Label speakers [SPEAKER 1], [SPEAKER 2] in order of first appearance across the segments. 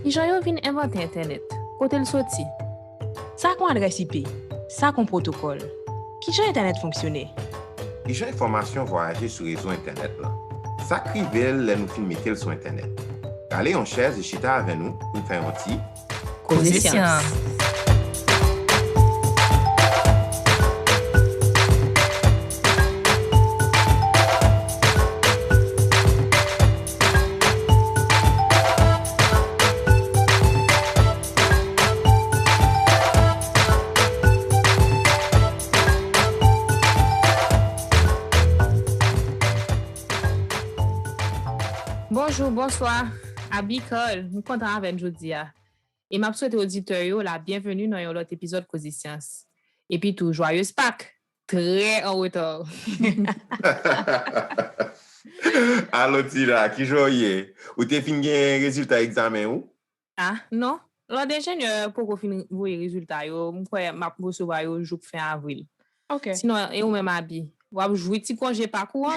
[SPEAKER 1] Ki jan yo vin inventer internet? Kote l soti?
[SPEAKER 2] Sa kon adres IP, sa kon protokol. Ki jan internet fonksyone?
[SPEAKER 3] Ki jan informasyon voyaje sou rezo internet lan? Sa krivel lè nou film metel sou internet. Kale yon chèze chita avè nou pou fè yon ti
[SPEAKER 1] Koze Science. Bonjour, bonsoir. Abikol, nous content avec Jodia. Et m'a souhaité auditeur yo la bienvenue dans un autre épisode Cause Science. Et puis tout joyeuse Pâques. Très en retard.
[SPEAKER 3] Allo tira, ki joye? Ou te fin gen rezultat examen ou?
[SPEAKER 1] Ah, non. L'ordre d'ingénieur pour qu'on finisse les résultats yo, m'kwe m'a recevoir yo jour fin avril.
[SPEAKER 2] Ok.
[SPEAKER 1] Sinon, et ou même abi. Ou ap jouer ti congé parcours.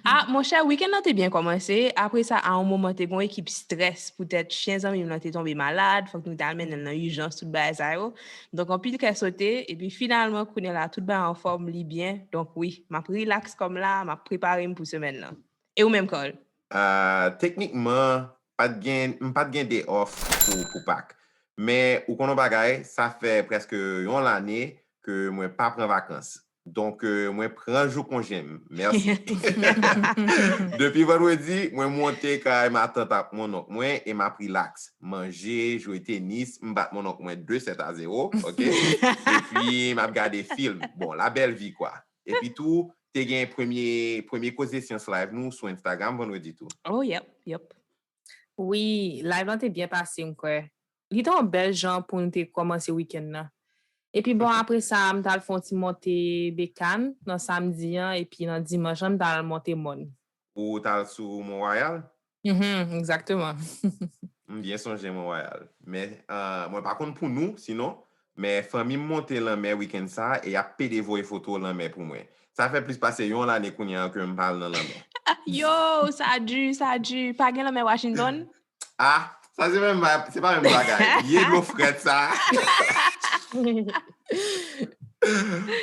[SPEAKER 2] Ah, mon cher, week-end nan te bien commencé. Après ça, à un moment, te gon équipe stress. Peut-être, chien zami nan te tombé malade. Faut que nous t'amène dans urgence, tout bas ça yo. Donc, on pile qu'à sauter. Et puis, finalement, qu'on est là, tout bas en forme, li bien. Donc, oui, m'a relax comme là, m'a préparé pour semaine là. Et ou même call.
[SPEAKER 3] Teknikman, pas de gen day off pour Pâques. Mais, ou konon bagay, ça fait presque yon l'année que moi pas prend vacances. Donc, moi prends jour congé. Merci. Depuis vendredi, moi monté quand ma tante à mon oncle moi et m'a pris relax. Manger, jouer tennis, m'battre mon oncle moi 2-7-0, OK? Et puis m'a regardé film. Bon, la belle vie quoi. Et puis tout, t'es gagné premier Cause Science live nous sur Instagram vendredi tout.
[SPEAKER 2] Oh, yep.
[SPEAKER 1] Oui, live là t'es bien passé m'kwe. Il était un bel genre pour nous te commencer week-end là. Et puis bon, après ça, m'dal fon ti monter Bécane dans samedi hein, et puis dans dimanche, m'dal monter Mon.
[SPEAKER 3] Ou t'as sous Mont-Royal?
[SPEAKER 1] Exactement.
[SPEAKER 3] Bien songé Mont-Royal. Mais moi par contre pour nous sinon, mais famille monter là mais week-end ça et a pédé voyer photo là mais pour moi. Ça fait plus passer yon l'année qu'on y a que me parle dans la mer.
[SPEAKER 2] Yo, ça a dû. Pas gen la mais Washington?
[SPEAKER 3] Ah, ça c'est pas même bagage. Il y a de l'eau frette ça.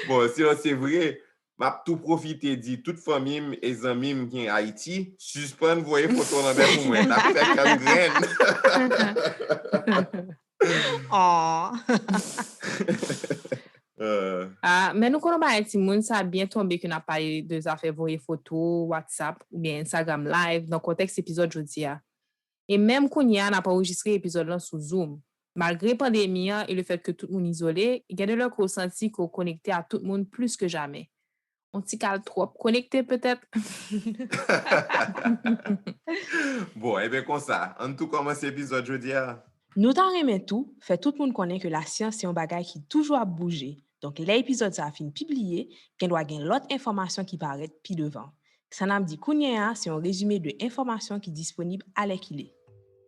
[SPEAKER 3] Bon, sinon c'est vrai, m'a tout profité dit toute famille et amis qui en Haïti, suspend voyer photo dans pour moi. Ça fait comme graine.
[SPEAKER 2] Oh.
[SPEAKER 1] Ah, mais nous connaissons pas un monde, ça a bien tombé qu'on a parlé de affaires voyer photo, WhatsApp ou bien Instagram live dans le contexte épisode aujourd'hui. Et même qu'on y a n'a pas enregistré l'épisode là sur Zoom. Malgré la pandémie et le fait que tout le monde est isolé, il y a de leur ressenti qu'on est connecté à tout le monde plus que jamais. On t'y cale trop connecté peut-être.
[SPEAKER 3] Bon, et bien comme ça, en tout commence l'épisode aujourd'hui.
[SPEAKER 2] Nous t'en remet tout, fait tout le monde connaît que la science c'est un bagage qui toujours a bougé. Donc l'épisode ça a fini publié, qu'on doit gagner l'autre information qui paraît puis devant. Ça n'a dit kounya c'est un résumé de information qui est disponible à l'équilibre.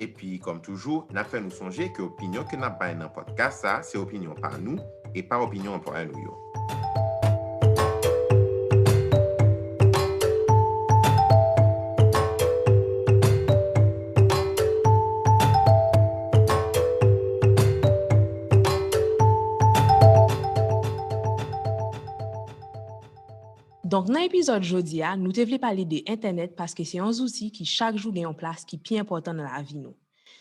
[SPEAKER 3] Et puis, comme toujours, n'a fait nous songer que l'opinion que n'a pas dans le podcast, ça, c'est opinion par nous et pas opinion employée nous. Yo.
[SPEAKER 2] Donc, dans l'épisode aujourd'hui, nous devons parler de Internet parce que c'est un outil qui chaque jour gagne en place qui est plus important dans la vie. Nous.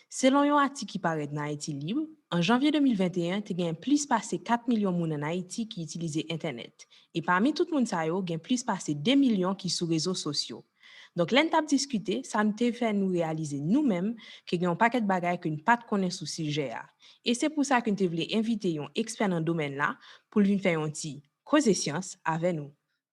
[SPEAKER 2] Selon un article qui paraît dans Haïti Libre, en janvier 2021, il y a plus passé 4 millions de personnes en Haïti qui utilisent Internet. Et parmi tout le monde, il y a plus passé 2 millions qui sont sur les réseaux sociaux. Donc, l'entame discuter, ça nous fait nous réaliser nous-mêmes qu'il y a un paquet de bagages que nous ne connaissons pas sur ce sujet. Et c'est pour ça que nous voulons inviter un expert dans le domaine-là pour lui faire un petit Cause Science avec nous.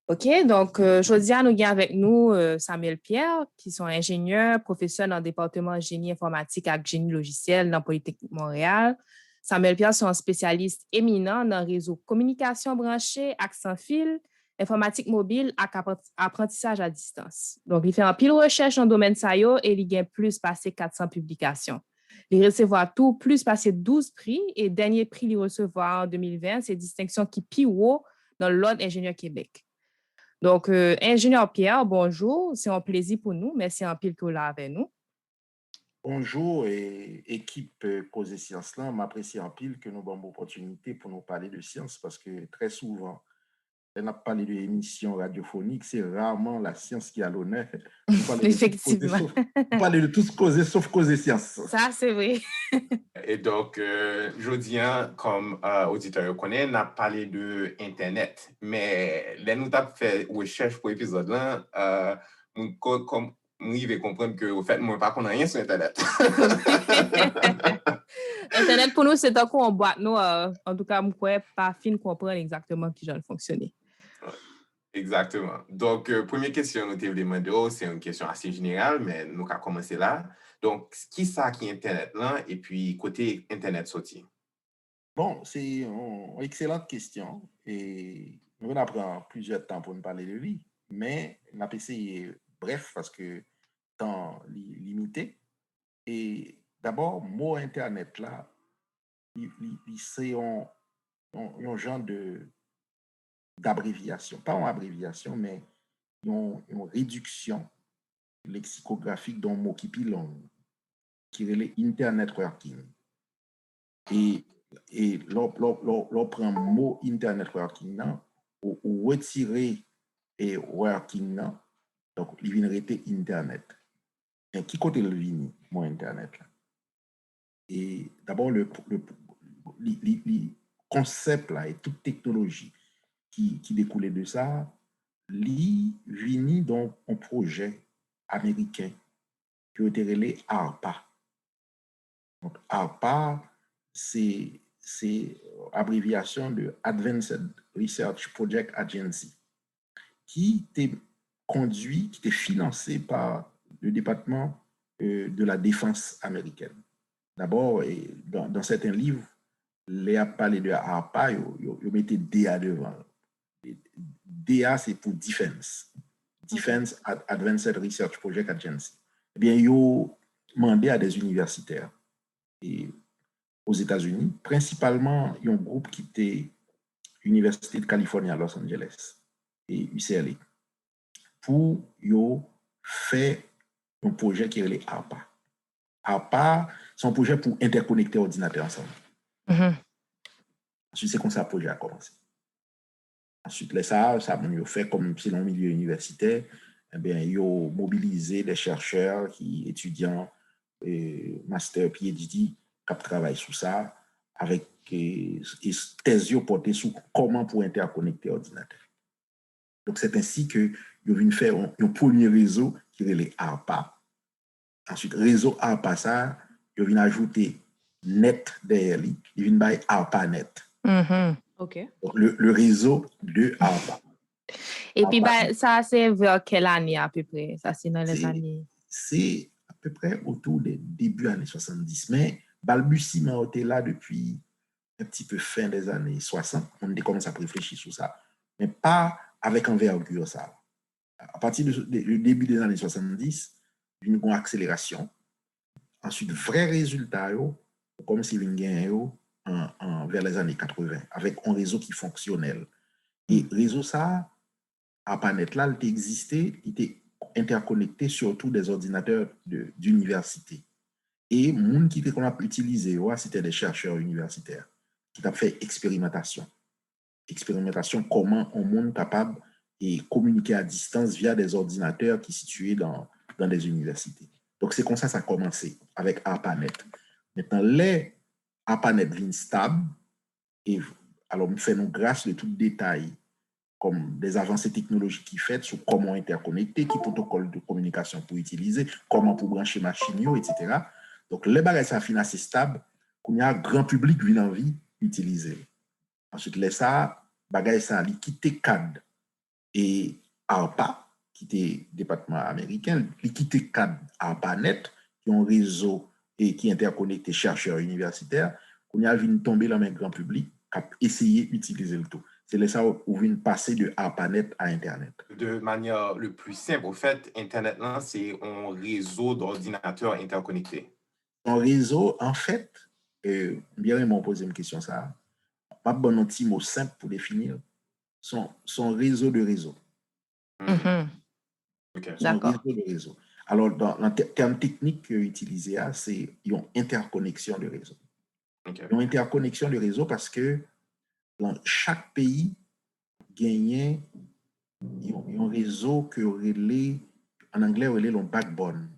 [SPEAKER 1] OK, donc aujourd'hui, nous avons avec nous Samuel Pierre, qui sont ingénieurs, professeurs dans le département de génie informatique et génie logiciel dans Polytechnique Montréal. Samuel Pierre sont un spécialiste éminent dans le réseau communication branchée, accent fil, informatique mobile et apprentissage à distance. Donc, il fait un pile recherche dans le domaine ça et il gagne plus passé 400 publications. Il recevoir tout plus passé 12 prix et dernier prix il recevoir en 2020, c'est distinction qui piwo dans l'Ordre ingénieur Québec. Donc, ingénieur Pierre, bonjour. C'est un plaisir pour nous. Merci en pile que là avec nous.
[SPEAKER 4] Bonjour et équipe Cause et Sciences là, m'apprécie en pile que nous avons une opportunité pour nous parler de science parce que très souvent, on a parlé de émissions radiophoniques, c'est rarement la science qui a l'honneur. Vous parlez de tout causer,
[SPEAKER 1] Effectivement.
[SPEAKER 4] vous parlez de tout causer sauf causer science.
[SPEAKER 1] Ça, c'est vrai.
[SPEAKER 3] Et donc, jeudi, comme auditeur connaît, on a parlé de Internet. Mais là, nous avons fait recherche pour l'épisode là, comme nous devons comprendre que, au fait, moi, pas qu'on a rien sur Internet.
[SPEAKER 1] Internet, pour nous, c'est un coup en boîte. Nous, en tout cas, je ne pouvais pas fin comprendre exactement qui j'en fonctionner.
[SPEAKER 3] Exactement. Donc, première question que nous te demander, c'est une question assez générale, mais nous allons commencer là. Donc, qui ça qui est Internet là, et puis côté Internet sorti?
[SPEAKER 4] Bon, c'est une excellente question et nous allons prendre plusieurs temps pour nous parler de lui, mais on a essayé bref parce que temps limité. Et d'abord, mot Internet là, c'est un genre d'abréviation, pas une abréviation, mais une réduction lexicographique d'un mot qui pilon, qui est l'Internet working. Et l'on prend le mot Internet working ou retirer et working là, donc il vient rester Internet. Et qui côté le vini, mot Internet là? Et d'abord, le concept là et toute technologie qui découlait de ça, vini donc un projet américain qui a été relé ARPA. Donc, ARPA, c'est abréviation de Advanced Research Project Agency, qui était conduit, qui était financé par le département de la défense américaine. D'abord, dans certains livres, les a parlé de ARPA, ils mettaient DA devant. DA, c'est pour Defense. Defense Advanced Research Project Agency. Eh bien, ils ont demandé à des universitaires et aux États-Unis, principalement, il y a un groupe qui était l'Université de Californie à Los Angeles et UCLA, pour faire un projet qui est le ARPA. ARPA, c'est un projet pour interconnecter ordinateurs ensemble. Ensuite, c'est comme ça le projet a commencé. Ensuite, ça a fait comme c'est dans le milieu universitaire, eh bien, ils ont mobilisé des chercheurs, étudiants, master, PhD, qui travaillent sur ça, avec thèse portée sur comment pour interconnecter ordinateur. Donc, c'est ainsi que ils viennent faire un premier réseau qui est le ARPA. Ensuite, réseau ARPA, ça, ils viennent ajouter net derrière lui, ils viennent faire ARPANET.
[SPEAKER 2] OK.
[SPEAKER 4] Donc, le réseau de ARPA.
[SPEAKER 1] Et puis, ça, c'est vers quelle année à peu près? Ça, c'est dans les années?
[SPEAKER 4] C'est à peu près autour des débuts années 70. Mais balbutiement était là depuis un petit peu fin des années 60. On a commencé à réfléchir sur ça. Mais pas avec envergure, ça. À partir du début des années 70, une grande accélération. Ensuite, vrai résultat, comme si une gagne vers les années 80, avec un réseau qui fonctionnel. Et réseau ça, à Panet là, il existait, il était interconnecté surtout des ordinateurs d'université. Et les gens qui qu'on a utilisé, c'était des chercheurs universitaires qui ont fait expérimentation. Expérimentation, comment un monde capable de communiquer à distance via des ordinateurs qui sont situés dans des universités. Donc, c'est comme ça que ça a commencé avec ARPANET. Maintenant, les ARPANET viennent stables. Et alors, nous faisons grâce de tout détail comme des avancées technologiques qui fait sur comment interconnecter, qui protocole de communication pour utiliser, comment pour brancher machine, etc. Donc, les bagages ça finit assez stable, qu'on y a un grand public qui a envie d'utiliser. Ensuite, les ça, bagages ça, li quitte CAD et ARPA, qui était département américain, li quitte CAD ARPANET, qui ont un réseau et qui interconnecte chercheurs universitaires, qu'on y a vu tomber dans le grand public, qui a essayé d'utiliser le tout. C'est là ça où vient passer de ARPANET à Internet.
[SPEAKER 3] De manière le plus simple, au fait, Internet, c'est un réseau d'ordinateurs interconnectés.
[SPEAKER 4] Un réseau, en fait, bien m'ont posé une question ça. Pas bon petit mot simple pour définir son réseau de réseau.
[SPEAKER 1] Okay.
[SPEAKER 4] Son réseau de réseau. Alors, dans le terme technique utilisé, c'est une interconnexion de réseau.
[SPEAKER 3] OK.
[SPEAKER 4] Une interconnexion de réseau parce que dans chaque pays gagne un réseau que relais, en anglais, relais le backbone.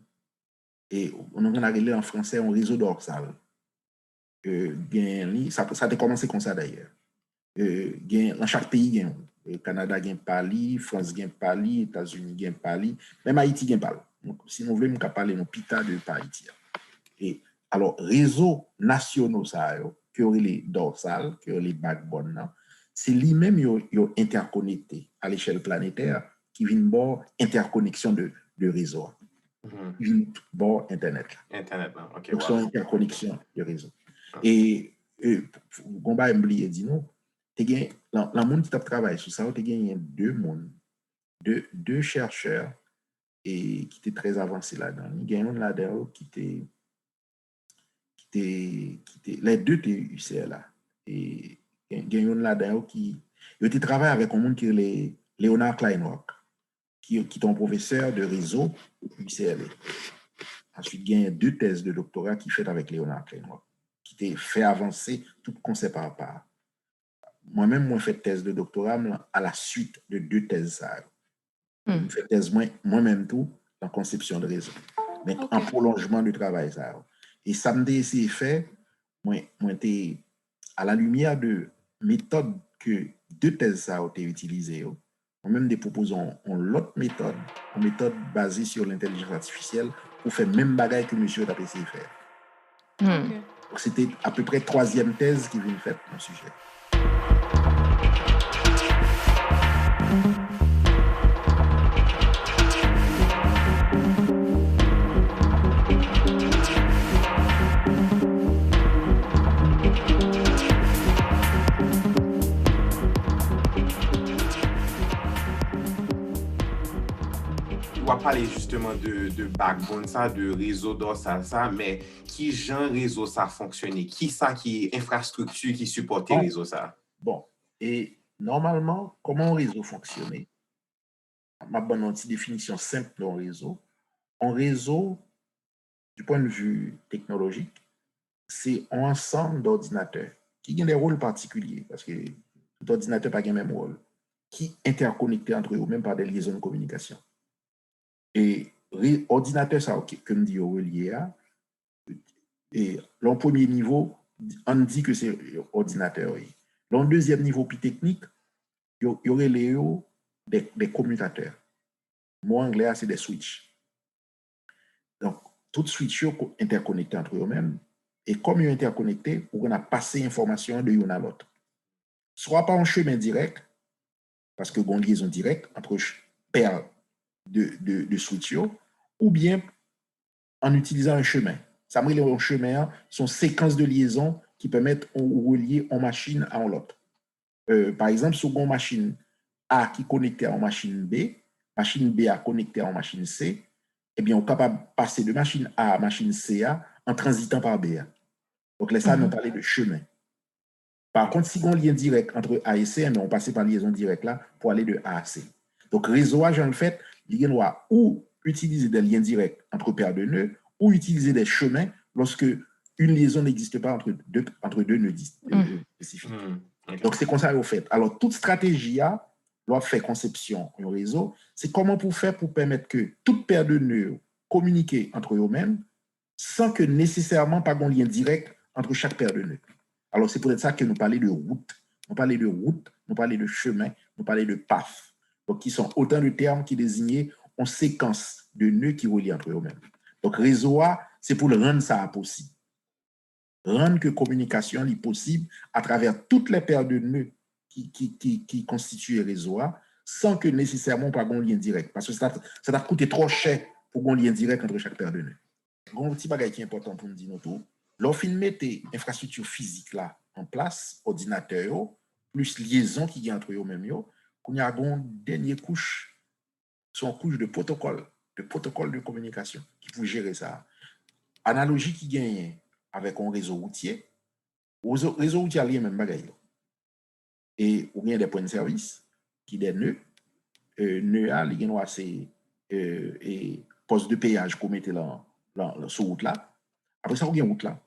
[SPEAKER 4] Et on a relais en français un réseau dorsal. Ça a commencé comme ça d'ailleurs. Dans chaque pays, gagne. Canada gagne Pali, France gagne Pali, États-Unis gagne Pali, même Haïti gagne Pali. Donc, si nous voulons, nous pouvons parler de pita de Haïti. Et alors, réseaux nationaux, ça, que les dorsales, que les backbone, c'est lui-même qui est interconnecté à l'échelle planétaire, qui vient de interconnexion de réseau. Qui vient de Internet.
[SPEAKER 3] Internet, OK.
[SPEAKER 4] Donc, c'est une interconnexion de réseau. Et Gomba Mbli dit non, la monde qui travaille sur ça, il y a deux chercheurs et qui étaient très avancés là-dedans. Il y a un là-dedans qui était les deux étaient UCLA. Et il y a un là-dedans qui travaille avec un monde qui est Leonard Kleinrock, qui est un professeur de réseau UCLA. Ensuite, il y a 2 thèses de doctorat qui fait avec Leonard Kleinrock, qui t'a fait avancer tout concept par part. Moi-même, moi, fait thèse de doctorat à la suite de 2 thèses. Je fais thèse moi-même tout en conception de réseau. Mais en prolongement du travail. Ça. Et ça me dit fait, moi, à la lumière de méthodes que 2 thèses ont été utilisées. Moi-même, des proposons l'autre méthode, une méthode basée sur l'intelligence artificielle pour faire le même bagage que monsieur a essayé de faire. Donc, c'était à peu près 3e thèse qui vient faite dans le sujet.
[SPEAKER 3] On va parler justement de backbone, ça, de réseau dorsal, ça, mais qui genre réseau ça fonctionne? Qui ça qui infrastructure qui supporte le réseau ça?
[SPEAKER 4] Bon, et normalement, comment un réseau fonctionne? Ma bonne une définition simple d'un réseau. Un réseau, du point de vue technologique, c'est un ensemble d'ordinateurs qui ont des rôles particuliers, parce que tout ordinateur n'a pas le même rôle, qui interconnectés entre eux, même par des liaisons de communication. Et ordinateur, ça, que me dit relié à, et le premier niveau, on dit que c'est ordinateur. Le deuxième niveau plus technique, il y aurait des commutateurs. Moi, en anglais, c'est des switches. Donc, toutes switches sont interconnectées entre eux-mêmes. Et comme ils sont interconnectés, on a passé l'information de l'un à l'autre. Soit pas en chemin direct, parce que il y a une liaison directe entre paires de switches, ou bien en utilisant un chemin. Ça me dit un chemin, sont séquences de liaison qui permettent de relier une machine à l'autre. Par exemple, sur une machine A qui est connectée à une machine B a connectée à une machine C, eh bien, on est capable de passer de machine A à machine C en transitant par B. Donc, là, ça, on parle de chemin. Par contre, si on a un lien direct entre A et C, on passe par liaison directe là pour aller de A à C. Donc, réseauage, en fait, il doit ou utiliser des liens directs entre paires de nœuds ou utiliser des chemins lorsque une liaison n'existe pas entre deux nœuds spécifiques. Donc, c'est comme ça au fait. Alors, toute stratégie doit faire conception un réseau. C'est comment pour faire pour permettre que toute paire de nœuds communiquent entre eux-mêmes sans que nécessairement pas un lien direct entre chaque paire de nœuds. Alors, c'est peut-être ça que nous parlons de route. Nous parlons de route, nous parlons de chemin, nous parlons de path. Donc, qui sont autant de termes qui désignent une séquence de nœuds qui relient entre eux-mêmes. Donc, réseau A, c'est pour le rendre ça possible. Rendre que communication est possible à travers toutes les paires de nœuds qui constituent le réseau A, sans que nécessairement pas un lien direct. Parce que ça va coûter trop cher pour un lien direct entre chaque paire de nœuds. Un petit bagage qui est important pour nous dire tout. Lorsqu'on met infrastructure physique là en place, ordinateur, plus liaison qui y a entre eux-mêmes, il y a une dernière couche, son couche de protocole de communication qui peut gérer ça. Analogie qui gagne avec un réseau routier, réseau routier a les mêmes bagages. Et ou bien des points de service qui des nœuds, nœuds c'est poste de péage qu'on mettait sur route là. Après ça, on a une route là.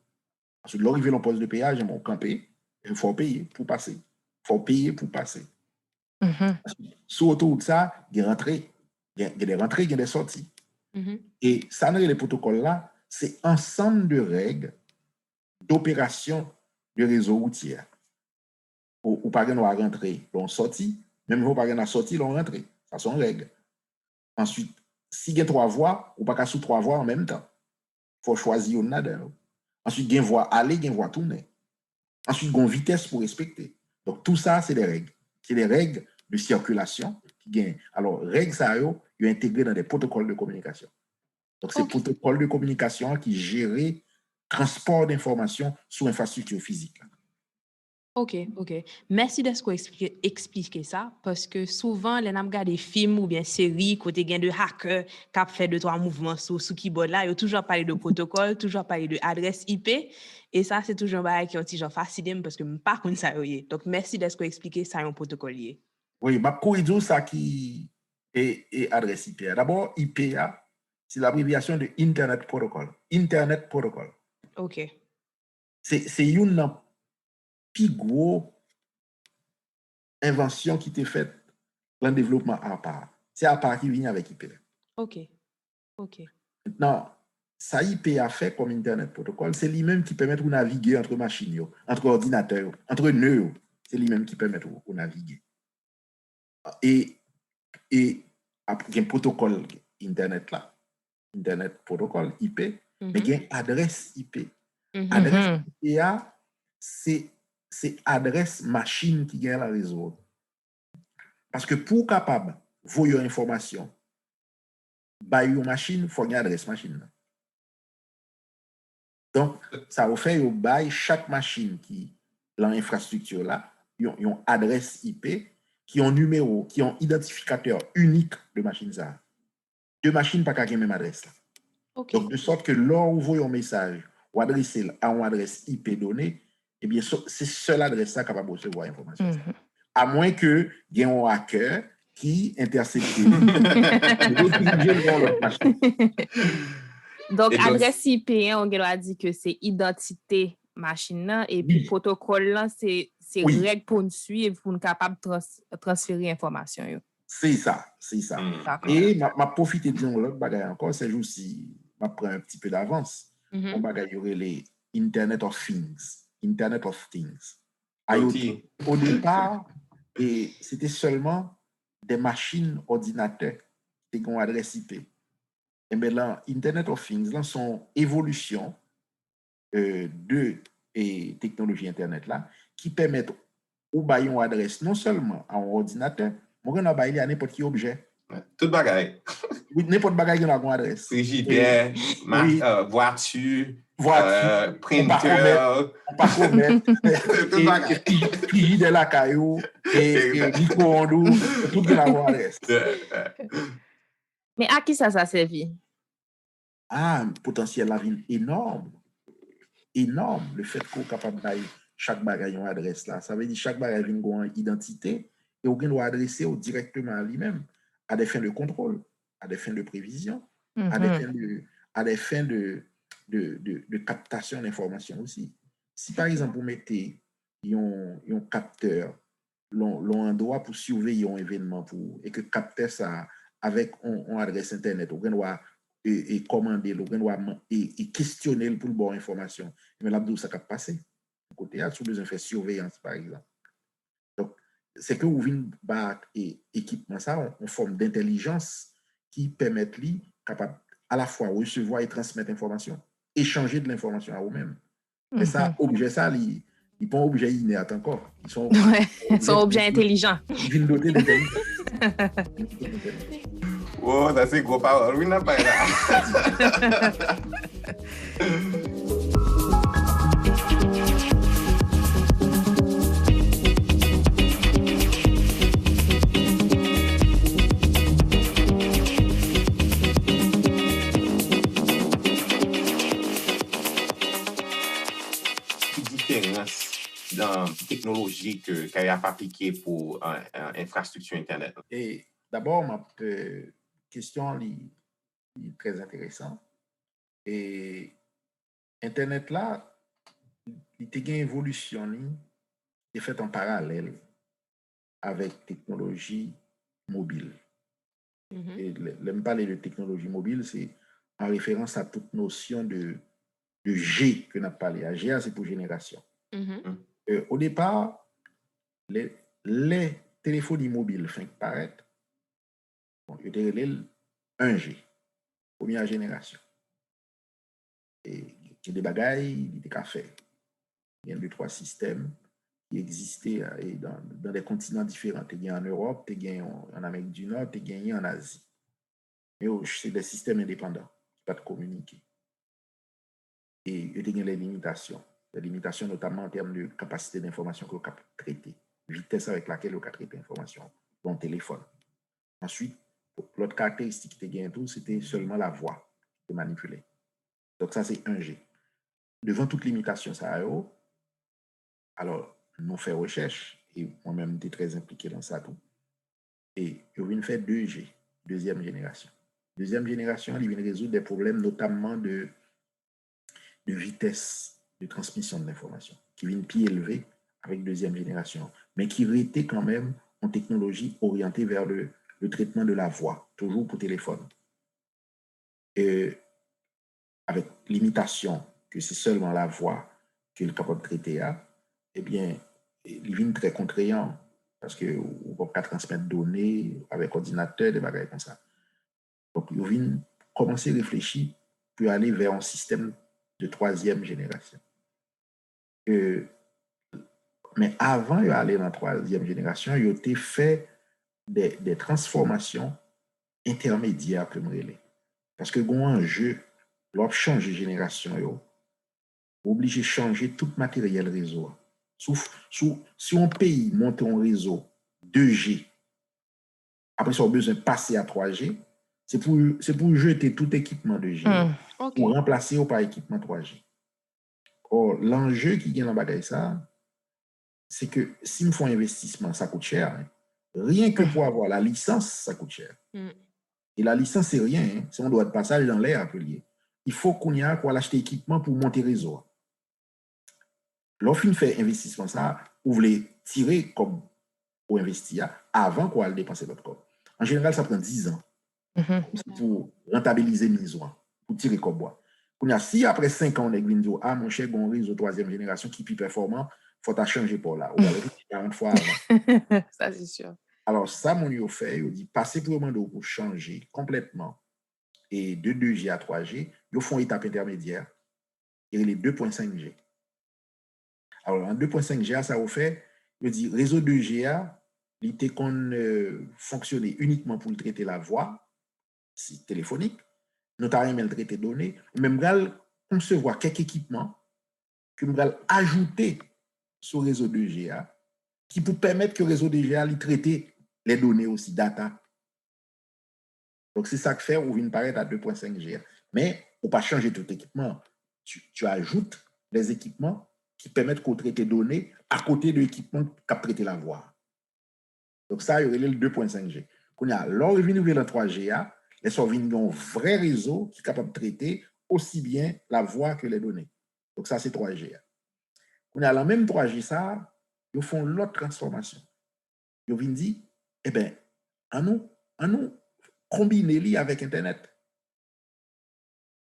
[SPEAKER 4] Ensuite, l'arrivée dans le poste de péage, ils vont camper. Il faut payer pour passer. Il faut payer pour passer. Sur l'autoroute, ça, il y a des rentrées, il y a des sorties. Et ça, les protocoles là, c'est ensemble de règles d'opération du réseau routier. Ou pas qu'on va rentrer, l'on sortit, même si pas qu'on a sorti, l'on rentrer. Ça sont règles. Ensuite, si il y a 3 voies, ou pas qu'à sous 3 voies en même temps. Il faut choisir une là-dedans. Ensuite, il y a une voie aller, il y a une voie tourner. Ensuite, il y a une vitesse pour respecter. Donc, tout ça, c'est des règles. C'est des règles de circulation qui gagnent. Alors, règles, ça, ils sont intégrées dans des protocoles de communication. Donc, c'est protocoles de communication qui gèrent transport d'informations sous infrastructure physique.
[SPEAKER 2] Ok. Merci de ce qu'on expliquer ça, parce que souvent, les gens regardent des films ou bien séries, côté gain de hackers, qui fait 2-3 mouvements sous keyboard là, ils ont toujours parlé de protocole, toujours parlé de adresse IP, et ça, c'est toujours un bail qui est un petit genre fascinant parce que je ne sais pas comment ça y est. Donc, merci de ce qu'on expliquer ça, un protocole lié.
[SPEAKER 4] Oui, ma corridor, ça qui est adresse IP. D'abord, IP, c'est l'abréviation de Internet Protocol. Internet Protocol.
[SPEAKER 2] Ok.
[SPEAKER 4] C'est une plus grosse invention qui était faite dans le développement à part. C'est à part qui vient avec IP.
[SPEAKER 2] Ok.
[SPEAKER 4] Maintenant, ça IP a fait comme Internet Protocol, c'est lui-même qui permet de naviguer entre machines, entre ordinateurs, entre nœuds. C'est lui-même qui permet de naviguer. Et après, il y a un protocole Internet là, Internet Protocol IP, mais il y a une adresse IP. Adresse IP, c'est adresse machine qui gagne la réseau. Parce que pour capable voyer information, bah une machine, il faut une adresse machine. Donc, ça va faire bail chaque machine qui dans l'infrastructure là, ils ont adresse IP, qui ont numéro, qui ont identificateur unique de machine ça. 2 machines pas qu'à la même adresse là.
[SPEAKER 2] Okay.
[SPEAKER 4] Donc, de sorte que lors où vous voyez un message ou adressé à une adresse IP donnée, eh bien, c'est seule adresse là capable de recevoir l'information. À moins que il y ait un hacker qui intercepte l'autre machine.
[SPEAKER 1] Donc, adresse IP, on doit dire que c'est identité machine et puis protocole là, c'est règle pour nous suivre, pour nous capable de transférer l'information.
[SPEAKER 4] C'est ça. Et ma profiter de dire l'autre bagaille encore, c'est juste si je prends un petit peu d'avance. On bagaille y aurait les Internet of Things. IoT. Au départ, et c'était seulement des machines ordinateurs qui ont adresse IP. Et bien là, Internet of Things, là, son évolution de technologie Internet là, qui permettent ou bailler une adresse non seulement à un ordinateur, mais on a bailler à n'importe quel objet.
[SPEAKER 3] Tout bagaille.
[SPEAKER 4] Oui, n'importe bagaille qui a une adresse.
[SPEAKER 3] Frigidaire, voiture, printer.
[SPEAKER 4] On pas commettre. Tout bagaille. Frigidaire la caillou, et micro-ondes, tout qui a une adresse.
[SPEAKER 1] Mais à qui ça servi?
[SPEAKER 4] Potentiel la vie énorme. Le fait qu'on est capable de chaque bagaille une adresse là, ça veut dire chaque bagaille a une identité et on doit adresser directement à lui-même à des fins de contrôle, à des fins de prévision, à des fins de captation d'informations aussi. Si par exemple vous mettez un capteur l'on doit pour surveiller un événement et que capteur ça avec une adresse internet, on doit et commander, et questionner pour le bon information. Mais là-dedans, ça peut passer. Côté là, tu as besoin de faire surveillance, par exemple. Donc, c'est que vous venez battre et équipement ça en forme d'intelligence qui permettent lui capable à la fois recevoir et transmettre l'information, échanger de l'information à vous-même. Mais ça, objet ça, ils ne sont pas objets inertes encore. Ils sont
[SPEAKER 1] objets intelligents.
[SPEAKER 4] Ils viennent doter d'intelligence.
[SPEAKER 3] Oh, ça c'est gros parole. Oui, n'a pas là. Différence dans la technologie qu'il y a appliquée pour infrastructure Internet.
[SPEAKER 4] Et d'abord, ma question, très intéressant. Et Internet là, il y a une évolution qui est faite en parallèle avec technologie mobile. Et l'aime parler de technologie mobile, c'est en référence à toute notion de G que nous avons parlé. G, c'est pour génération. Au départ, les téléphones mobiles fin paraître, bon, ils étaient 1G, première génération. Et il y a des bagailles, des cafés. Il y a 2-3 systèmes qui existaient dans des continents différents. Il y a en Europe, il y a en Amérique du Nord, il y a en Asie. Mais c'est des systèmes indépendants qui ne peuvent pas communiquer. Et il y a des limitations. Des limitations notamment en termes de capacité d'information que vous pouvez traiter, vitesse avec laquelle vous pouvez traiter l'information, dans le téléphone. Ensuite, l'autre caractéristique qui était tout, c'était seulement la voix qui était manipulée. Donc ça, c'est 1G. Devant toute limitation, ça a eu. Alors, nous faisons recherche, et moi-même, j'étais très impliqué dans ça tout. Et je viens de faire 2G, deuxième génération. Deuxième génération, il vient de résoudre des problèmes, notamment de vitesse de transmission de l'information, qui vient plus élevé avec deuxième génération, mais qui était quand même en technologie orientée vers le traitement de la voix, toujours pour téléphone. Et avec limitation que c'est seulement la voix qu'il est capable de traiter, eh bien, il vient très contraignant parce que on ne peut pas transmettre données avec ordinateur, des bagages comme ça. Donc, il vient commencer à réfléchir pour aller vers un système de troisième génération. Mais avant d'aller dans la troisième génération, il a fait des transformations intermédiaires, comme relais. Parce que quand un jeu, lorsqu'on change de génération, il est obligé de changer tout matériel réseau. Si un pays monte un réseau 2G, après ça, on a besoin de passer à 3G, c'est pour jeter tout équipement 2G pour remplacer par équipement 3G. Or, l'enjeu qui vient dans le bagage ça, c'est que si nous faisons un investissement, ça coûte cher. Hein. Rien que pour avoir la licence, ça coûte cher. Et la licence, c'est rien. Hein. C'est un droit de passage dans l'air appelé. Il faut qu'on y a quoi l'acheter équipement pour monter réseau. Lorsqu'on fait investissement, ça, vous voulez tirer comme pour investir avant qu'on aille dépenser votre corps. En général, ça prend 10 ans pour rentabiliser mise pour tirer comme bois. Si après 5 ans, on est dit, mon cher, on réseau troisième génération qui est plus performant, il faut changer pour là. Ou alors, 40 fois avant.
[SPEAKER 1] Ça, c'est sûr.
[SPEAKER 4] Alors, ça, mon yo fait, il dit, passer pour le moment pour changer complètement et de 2G à 3G, ils font une étape intermédiaire et les 2.5G. Alors, en 2.5G, ça vous fait, il dit, réseau 2G, il était qu'on fonctionnait uniquement pour traiter la voix, c'est téléphonique, notamment le traiter données, même concevoir quelques équipements que nous allons ajouter sur le réseau 2G qui peut permettre que le réseau 2G lui traiter les données aussi, data. Donc, c'est ça que fait, on vient paraître à 2.5G. Mais on ne peut pas changer tout équipement. Tu ajoutes des équipements qui permettent de traiter les données à côté de l'équipement qui a traité la voix. Donc, ça, il y aurait le 2.5G. Lorsqu'on vient ouvrir le 3G, les sorvines ont un vrai réseau qui est capable de traiter aussi bien la voix que les données. Donc, ça, c'est 3G. On a la même 3G, ça, ils font l'autre transformation. Ils viennent dire, eh bien, en nous combiner avec Internet.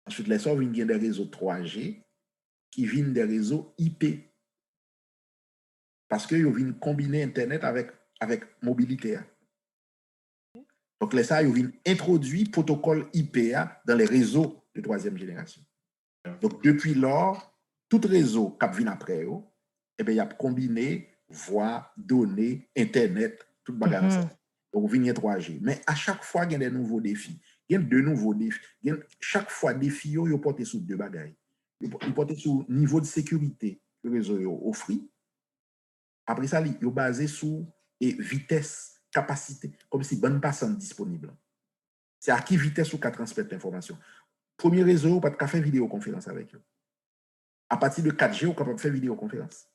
[SPEAKER 4] Ensuite, les sorts viennent des réseaux 3G qui viennent des réseaux IP. Parce qu'ils viennent combiner Internet avec mobilité. Donc, les ça, ils viennent introduire le protocole IP dans les réseaux de troisième génération. Donc, depuis lors, tout réseau qui vient après, eh bien, il y a combiné voix, données, Internet, tout le bagage. Donc, il y a 3G. Mais à chaque fois, il y a des nouveaux défis. Il y a de nouveaux défis. Chaque fois, les défis, ils portent sur deux bagages. Ils portent sur le niveau de sécurité que le réseau offre. Après ça, ils sont basés sur vitesse, capacité, comme si bonne passante disponible. C'est à quelle vitesse vous transmettre l'information. Premier réseau, vous pouvez faire vidéoconférence avec eux. À partir de 4G, vous pouvez faire vidéoconférence.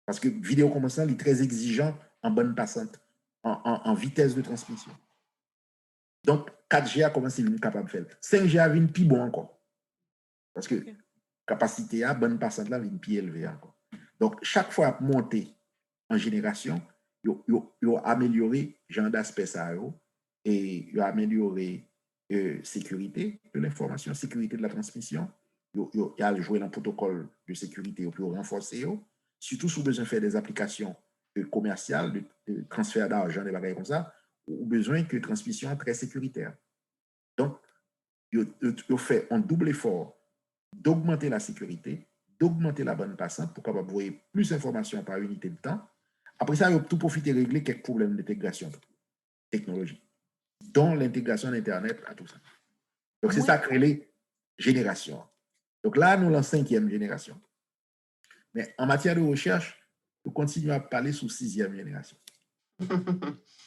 [SPEAKER 4] Parce que vidéoconférence est très exigeant en bonne passante, en vitesse de transmission. Donc, 4G a commencé à venir capable de faire. 5G a venu plus bon encore. Parce que capacité à bonne passante là vient plus élevée encore. Donc, chaque fois monter en génération, il a amélioré genre d'aspect ça et il a amélioré sécurité de l'information, sécurité de la transmission. Il a joué dans le protocole de sécurité pour renforcer, surtout si vous besoin de faire des applications commerciales, de transfert d'argent, des bagages comme ça, ou besoin que transmission très sécuritaire. Donc, il fait un double effort d'augmenter la sécurité, d'augmenter la bande passante pour capable voir plus d'informations par unité de temps. Après ça, il a tout profité de régler quelques problèmes d'intégration technologique, dont l'intégration d'Internet à tout ça. Donc, c'est ça qui crée les générations. Donc là, nous, la 5e génération. Mais en matière de recherche, nous continuons à parler sous 6e génération.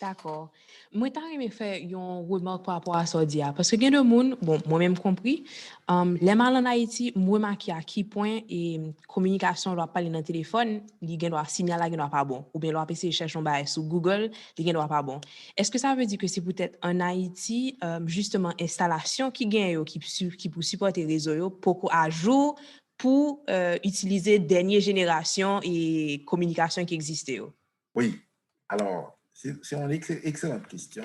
[SPEAKER 2] D'accord. Moi, t'as aimé faire une remarque par rapport à ça, parce que il y a des gens, bon, moi-même compris, les mal en Haïti, moi, marqué à qui point et communication doit parler dans le téléphone, il doit signaler doit pas bon, ou bien doit essayer chercher un bail sur Google, il doit pas bon. Est-ce que ça veut dire que c'est peut-être en Haïti, justement, installation qui gagne, qui pour supporter les réseaux, pour à jour, pour utiliser dernière génération et communication qui existait?
[SPEAKER 4] Oui. Alors, c'est une excellente question.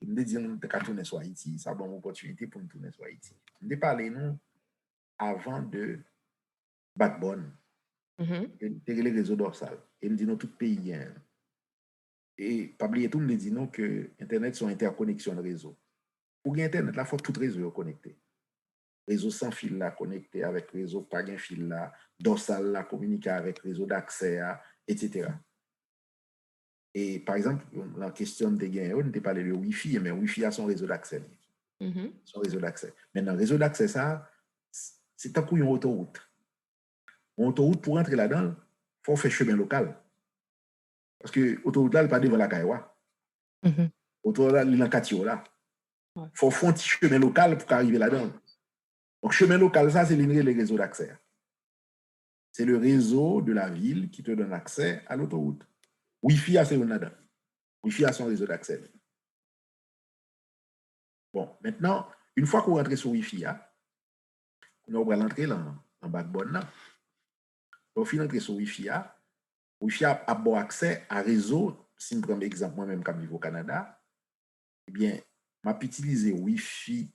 [SPEAKER 4] Je me dis que nous devons tourner sur Haïti. Ça donne une opportunité pour nous tourner sur Haïti. Je me parler nous avant de backbone, de les réseaux dorsal. Et me dit nous tout pays. Et pas oublier tout, me dit nous que Internet sont interconnexion de réseau. Pour gagner Internet, là, il faut tout réseau connecté. Réseau sans fil là connecté avec réseau pas gain fil là, dorsal là communiquer avec réseau d'accès, etc. Et par exemple, la question de gain, on ne parle de Wi-Fi, mais Wi-Fi a son réseau d'accès. Son réseau d'accès. Maintenant, le réseau d'accès, ça, c'est un coup une autoroute. Une autoroute, pour entrer là-dedans, il faut faire chemin local. Parce que l'autoroute là, elle n'est pas devant la Kaïwa. L'autoroute là, elle est dans le Katio là. Il faut faire un petit chemin local pour arriver là-dedans. Donc, chemin local, ça, c'est le réseau d'accès. C'est le réseau de la ville qui te donne accès à l'autoroute. Wi-Fi a Wi-Fi a son réseau d'accès. Bon, maintenant, une fois qu'on rentre sur Wi-Fi, on va rentrer en backbone. On va rentrer sur Wi-Fi. Wi-Fi a bon accès à réseau. Si je prends l'exemple moi-même comme je vis au Canada, eh bien, je vais utiliser Wi-Fi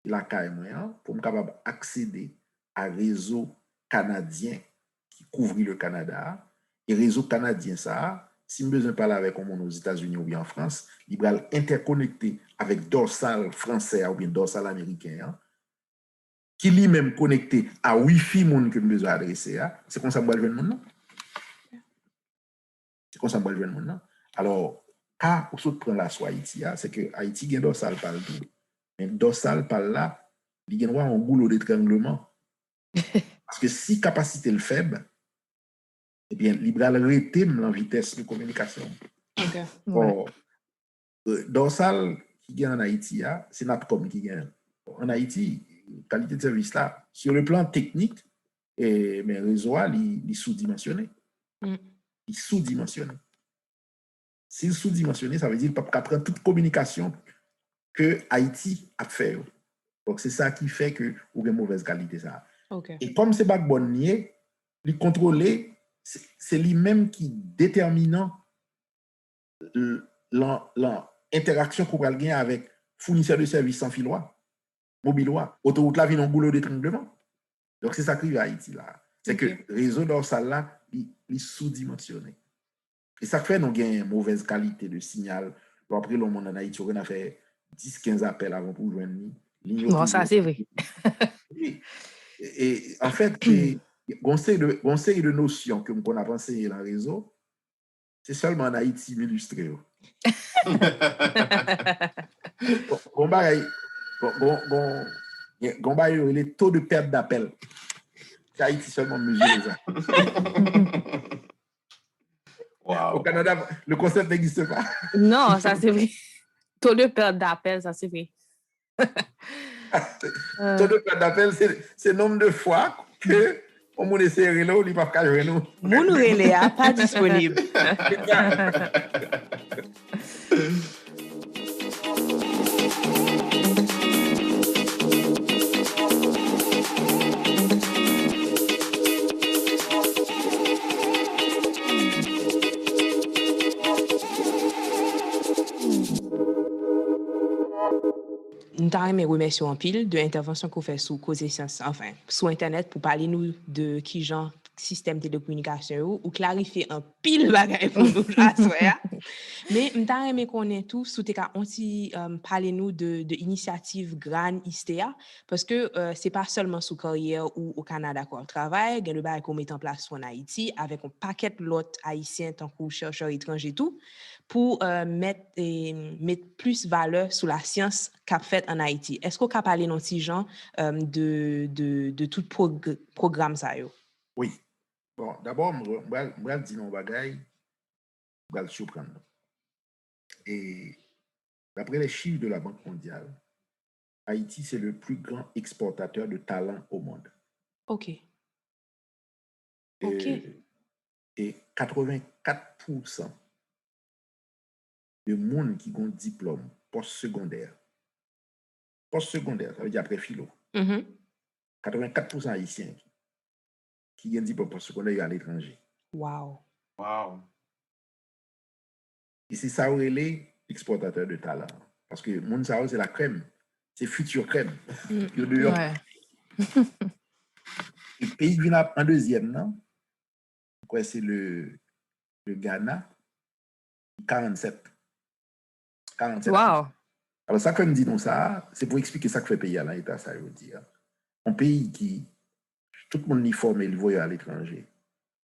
[SPEAKER 4] la KM pour me capable accéder à réseau canadien qui couvre le Canada. Et réseau canadien, ça, si je besoin de parler avec un monde aux États-Unis ou bien en France, il va interconnecter avec dorsal français ou bien dorsal américain, qui lui-même connecté à Wi-Fi monde que je besoin adresser. C'est comme ça que je vais le monde. C'est comme ça que je vais le monde. Alors, quand on prend la soit Haïti, c'est que Haïti a dorsal par tout. Mais dorsal par là, il y a un goulot d'étranglement. Parce que si capacité est faible, eh bien, il va arrêter la vitesse de communication.
[SPEAKER 2] Okay.
[SPEAKER 4] Or, dorsal qui gagne en Haïti, c'est Napcom qui gagne. En Haïti, qualité de service là, sur le plan technique, mais le réseau, il est sous-dimensionné. Il est sous-dimensionné. S'il est sous-dimensionné, ça veut dire qu'il ne peut pas prendre toute communication que Haïti a fait. Donc, c'est ça qui fait que vous avez une mauvaise qualité. Ça.
[SPEAKER 2] Okay.
[SPEAKER 4] Et comme c'est backbone nié, il contrôler, c'est lui-même qui déterminant l'interaction qu'on va gagner avec fournisseur de services sans filois, mobilois. Autoroute là vient un boulot d'étranglement. Donc, c'est ça qui arrive à Haïti là. C'est que le réseau dorsal là, il est sous-dimensionné. Et ça fait qu'on a une mauvaise qualité de signal. Après, le monde en Haïti, on a fait 10-15 appels avant pour joindre nous.
[SPEAKER 1] Bon, ça, c'est vrai.
[SPEAKER 4] Et en fait, il y a une série de notions qu'on a pensées dans le réseau. C'est seulement en Haïti illustré. Les taux de perte d'appel. C'est Haïti seulement mesuré ça.
[SPEAKER 3] Wow.
[SPEAKER 4] Au Canada, le concept n'existe pas.
[SPEAKER 1] Non, ça c'est vrai. Taux de perte d'appel, ça c'est vrai.
[SPEAKER 4] Taux de perte d'appel, c'est le nombre de fois que on m'a essayé là, il ne peut pas jouer nous.
[SPEAKER 2] Mon relais n'est pas disponible. m'aimerais remercier en pile de l'intervention qu'on fait sous Cause et Science, enfin, sur Internet pour parler nous de qui genre système télécommunication ou clarifier un pile bagay pour nous, j'assois. Mais m'aimerais connaître tout sous tes cas, on s'y parler nous de initiative Gran Istea parce que c'est pas seulement sous carrière ou au Canada qu'on travaille, il y a le bail qu'on met en place en Haïti avec un paquet l'autre haïtien tant que chercheurs étrangers tout pour mettre plus valeur sur la science qu'a fait en Haïti. Est-ce qu'on peut parler non si gens de tout programme ça yo?
[SPEAKER 4] Oui. Bon, d'abord, je vais dire un bagay, je vais le surprendre. Et d'après les chiffres de la Banque mondiale, Haïti, c'est le plus grand exportateur de talent au monde.
[SPEAKER 2] OK. OK.
[SPEAKER 4] Et 84% de monde qui ont un diplôme post-secondaire, ça veut dire après philo, 84% haïtiens qui ont un diplôme post-secondaire à l'étranger.
[SPEAKER 2] Wow.
[SPEAKER 3] Wow.
[SPEAKER 4] Et c'est ça où elle est exportateur de talent. Parce que monde ça c'est la crème, c'est future crème.
[SPEAKER 1] Ouais.
[SPEAKER 4] Le pays qui vient en deuxième, non? Quoi, c'est le Ghana, 47.
[SPEAKER 1] Wow.
[SPEAKER 4] Alors, ça, comme dit nous ça, c'est pour expliquer ça que fait pays à l'État, ça veut dire. Un pays qui, tout le monde y formé, il voyait à l'étranger,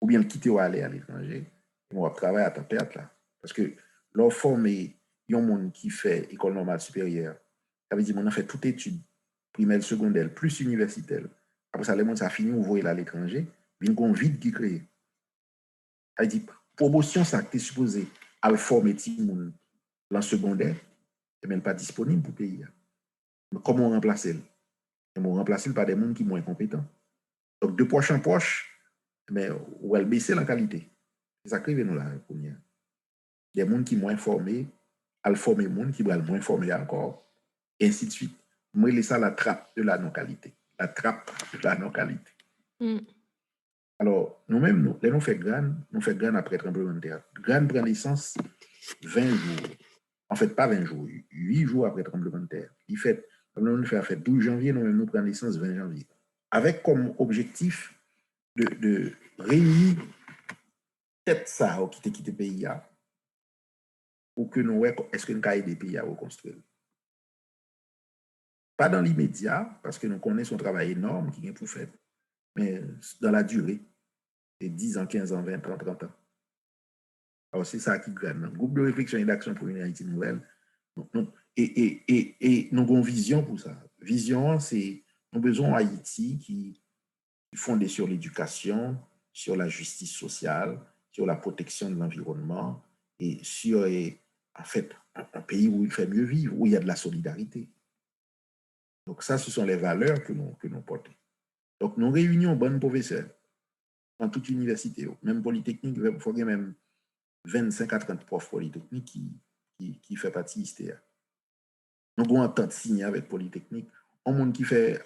[SPEAKER 4] ou bien le quitter ou aller à l'étranger, on va travailler à ta perte là. Parce que leur formé, il y a un monde qui fait école normale supérieure, ça veut dire qu'on a fait toute étude, primaire, secondaire, plus universitaire. Après ça, les gens, ça finit, on voit à l'étranger, il y a un vide qui crée. Ça veut dire, promotion, ça, tu es supposé à former tout le monde dans le secondaire, n'est même pas disponible pour le pays. Mais comment on remplace elle? On remplace par des gens qui sont moins compétents. Donc, de poche en poche, mais on va baisser la qualité. C'est ça qui nous la première. Des gens qui sont moins formés, à former des gens qui vont moins formés encore, et ainsi de suite. Moi, c'est ça la trappe de la non-qualité. La trappe de la non-qualité. Alors, nous-mêmes, nous faisons GRAN après tremblement de terre. GRAN prend naissance 20 jours. En fait, pas 20 jours, 8 jours après tremblement de terre. Il fait, comme nous fait 12 janvier, nous prenons naissance 20 janvier. Avec comme objectif de réunir tête ça qui te quitté le pays pour que nous est-ce que nous avons des pays à reconstruire. Pas dans l'immédiat, parce que nous connaissons un travail énorme qui est pour faire, mais dans la durée, de 10 ans, 15 ans, 20 ans, 30 ans. Alors, c'est ça qui gagne. Un groupe de réflexion et d'action pour une Haïti nouvelle. Et nous avons une vision pour ça. Vision, c'est nous avons besoin d'Haïti qui fondée sur l'éducation, sur la justice sociale, sur la protection de l'environnement et sur, en fait, un pays où il fait mieux vivre, où il y a de la solidarité. Donc ça, ce sont les valeurs que nous portons. Donc nous réunions bonnes professeurs dans toute université, même Polytechnique, il faut même 25 à 30 profs polytechniques qui fait partie ISTEA. Nous avons entente signée avec Polytechnique. Un monde qui fait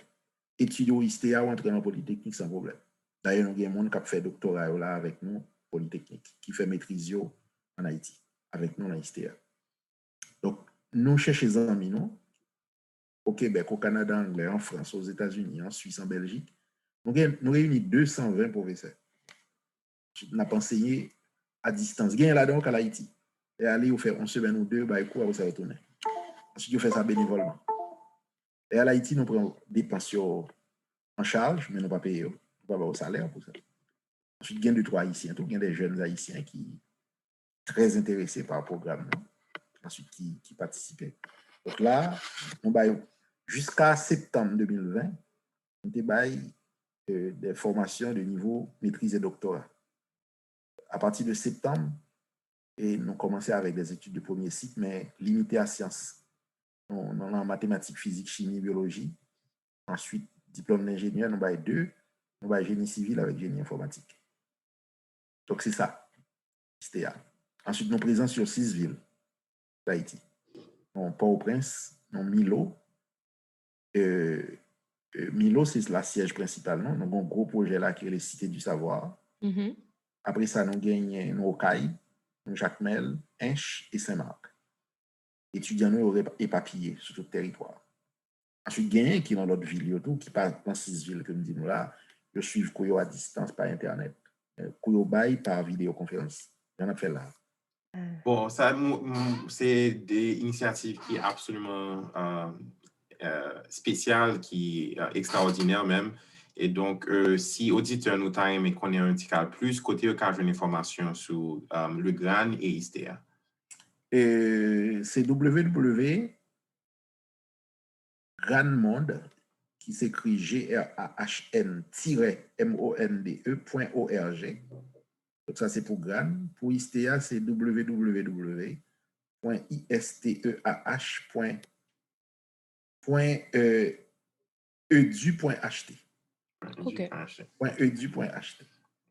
[SPEAKER 4] étudier au ISTEA ou entrer en Polytechnique sans problème. D'ailleurs, nous avons des gens qui fait doctorat là avec nous, Polytechnique, qui fait maîtrise en Haïti, avec nous dans l'ISTEA. Donc, nous cherchons des amis, nous, au Québec, au Canada, en Anglais, en France, aux États-Unis, en Suisse, en Belgique. Nous réunissons 220 professeurs. Nous avons enseigné à distance. Nous là-dedans à l'Haïti. Et aller faire une semaine ou deux, bah, quoi, ça retourner. Ensuite, nous faisons ça bénévolement. Et à l'Haïti, nous prenons des pensions en charge, mais nous ne pas payer. Nous ne pas avoir au salaire pour ça. Ensuite, il y a 2-3 Haïtiens, il y a des jeunes Haïtiens qui sont très intéressés par le programme, ensuite qui participaient. Donc là, jusqu'à septembre 2020, on a des formations de niveau maîtrise et doctorat. À partir de septembre, et nous commençons avec des études de premier cycle, mais limitées à sciences. On a en mathématiques, physique, chimie, biologie. Ensuite, diplôme d'ingénieur, nous avons 2. Nous avons génie civil avec génie informatique. Donc, c'est ça, STA. Ensuite, nous sommes présents sur 6 villes d'Haïti. Port-au-Prince, Milo. Milo, c'est la siège principale. Nous avons un gros projet là qui est les Cités du Savoir. Après ça, nous gagnons Okaï, Jacmel, Inche et Saint-Marc. Étudiants nous éparpillés sur tout le territoire. Ensuite, gain qui dans l'autre ville, tout, qui passe dans 6 villes que nous disons là, je suis Koyo à distance par Internet. Koyo Bay par vidéoconférence. On a fait là.
[SPEAKER 3] Bon, ça, c'est des initiatives qui sont absolument spéciales, qui sont extraordinaires même. Et donc, si auditeur nous t'a aimé qu'on ait un petit cas plus, côté au cas d'une information sur le GRAN et ISTEA.
[SPEAKER 4] C'est www.granmonde, qui s'écrit GRAHN-monde.org. Donc ça, c'est pour GRAN. Pour ISTEA, c'est www.isteah.edu.ht.
[SPEAKER 2] OK.
[SPEAKER 4] .edu.ht.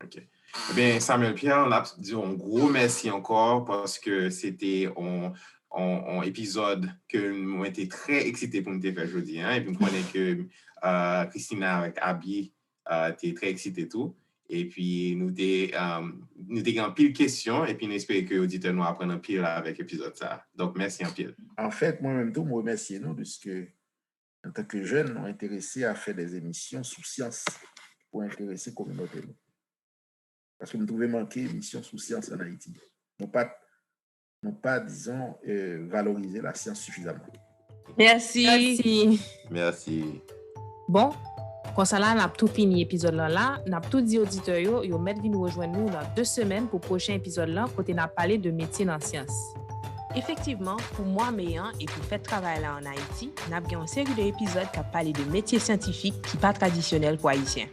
[SPEAKER 3] OK. Eh bien, Samuel Pierre, on a dit un gros merci encore parce que c'était un épisode que nous étions très excités pour nous faire aujourd'hui. Hein, et puis, on connaît que Christina avec Abby était très excitée tout. Et puis, nous avons pile de questions et puis nous espérons que les auditeurs nous apprennent un pile avec l'épisode ça. Donc, merci un pile.
[SPEAKER 4] En fait, moi-même, tout, je remercie nous puisque en tant que jeunes, nous sommes intéressés à faire des émissions sous science pour intéresser la communauté. Parce que nous trouvons manquer d'émissions sous science en Haïti. Nous n'avons pas, disons, valorisé la science suffisamment.
[SPEAKER 2] Merci.
[SPEAKER 1] Bon, comme ça là, on a tout fini l'épisode là. On a tout dit auditeurs yo mettre nous rejoindre nous dans 2 semaines pour le prochain épisode là, côté on a parlé de métier dans science.
[SPEAKER 2] Effectivement, pour moi, Méan, et pour faire travail là en Haïti, nous avons une série d'épisodes qui parlent de métiers scientifiques qui ne sont pas traditionnels pour Haïtiens.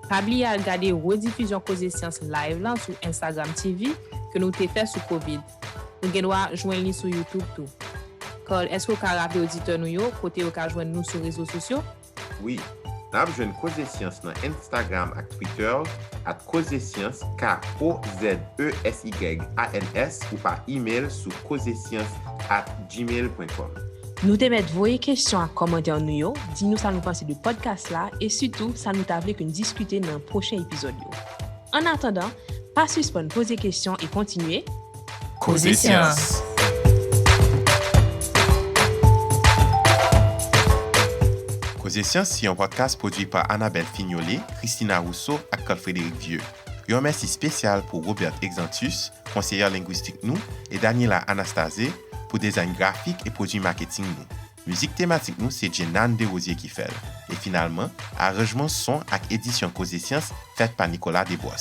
[SPEAKER 1] Pas oublier à regarder rediffusion Causer Science live là sur Instagram TV que nous t'ai fait sur COVID. Nous devons joindre sur YouTube tout. Carl, est-ce que vous pouvez rappeler aux auditeurs nous côté vous pouvez joindre nous sur les réseaux sociaux?
[SPEAKER 3] Oui. Nous avons joindre Causer Science sur Instagram et Twitter @Causer Science KOZESYANS ou par email sur causerscience@gmail.com.
[SPEAKER 2] Nous te mettre vos questions à commentaire nous, dis-nous ça nous pense de podcast là et surtout ça nous t'avait qu'une discuter dans le prochain épisode. En attendant, pas suspendre poser questions et continuer.
[SPEAKER 1] Causer Science.
[SPEAKER 3] Causer Science, c'est un podcast produit par Annabelle Fignolet, Christina Rousseau et Carl-Frédéric Vieux. Un merci spécial pour Robert Exantus, conseillère linguistique nous, et Daniela Anastasé pour design graphique et produit marketing nous. Musique thématique nous, c'est Jenan Desrosiers qui fait. Et finalement, arrangement son avec édition Causer Science faite par Nicolas Desbois.